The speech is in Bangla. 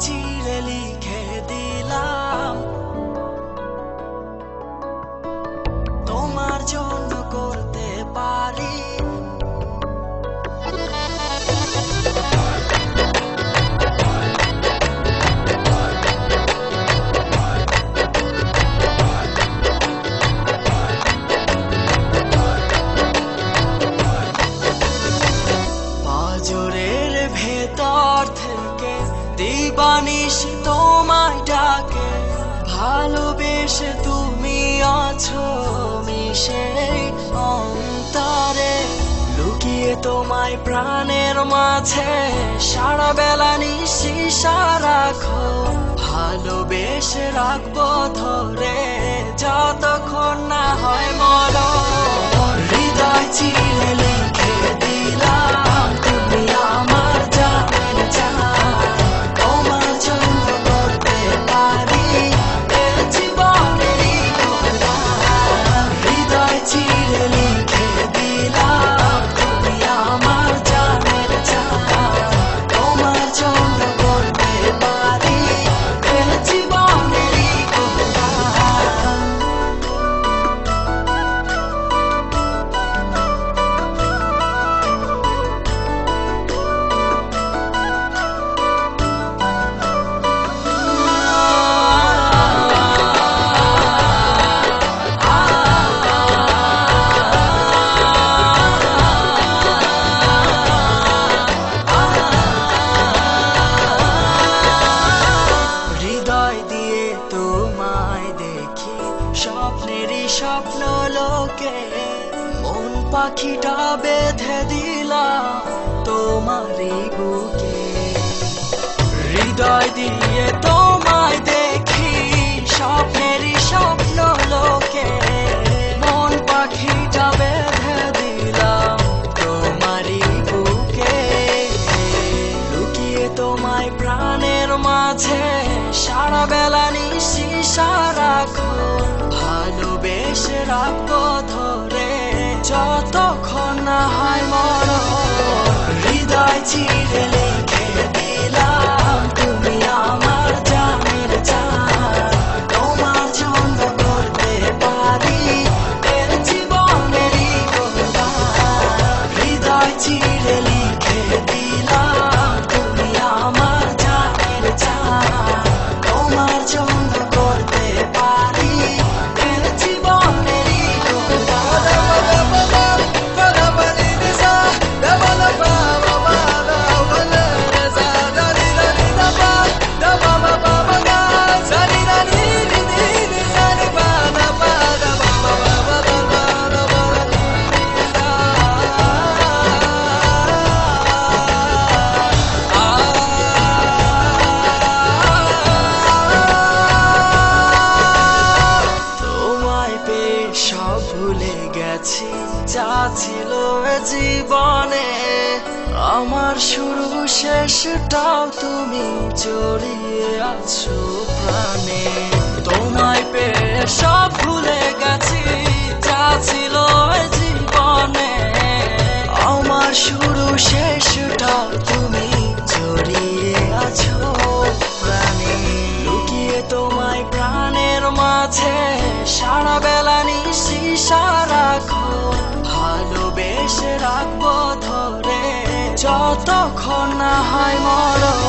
চিরে লিখে দিলাম তোমার জন্য করতে পারি। পাঁজরের ভেতর থেকে দিবানিশি তোমায় ডাকে, ভালোবেসে তুমি আছো মিশে অন্তরে। লুকিয়ে তোমায় প্রাণের মাঝে সারা বেলা নিশি সারাখো, ভালোবেসে রাখবো ধরে যতক্ষণ না হয় মরণ। হৃদয় চিরে লিখে দিলাম তুমি আমার জানের জান, তোমার জন্য করতে পারি এ জীবনেরই গোলাম। হৃদয় চিরে লিখে দিলাম তুমি আমার জানের জান, তোমার জন্য করতে পারি এ জীবনেরই গোলাম। হৃদয় দিয়ে তোমায় দেখি স্বপ্নেরই স্বপ্ন লোকে, মন পাখিটা বেঁধে দিলাম তোমারই বুকে। হৃদয় দিয়ে তোমায় দেখি স্বপ্নেরই স্বপ্ন লোকে, মন পাখিটা বেঁধে দিলাম তোমারই বুকে। লুকিয়ে তোমায় প্রাণের মাঝে সারা বেলা নিশি সারাক্ষণ, ভালোবেসে রাখবো ধরে যতক্ষণ না হয় মরণ। হৃদয় চিরে লিখে দিলাম তুমি আমার জানের জান, তোমার জন্য করতে পারি এ জীবনেরই গোলাম। হৃদয় চিরে লিখে দিলাম তুমি আমার জানের জান, তোমার জন্য করতে পারি এ জীবনেরই সব ভুলে গেছি যা ছিল এ জীবনে, আমার শুরু শেষটাও তুমি জড়িয়ে আছো প্রাণে। তোমায় পেয়ে সব ভুলে গেছি যা ছিল এ জীবনে, আমার শুরু শেষটাও তুমি জড়িয়ে আছো প্রাণে। লুকিয়ে তোমায় প্রাণের মাঝে সারা বেলা নিশি সারাক্ষণ, ভালোবেসে রাখবো ধরে যতক্ষণ না হয় মরণ।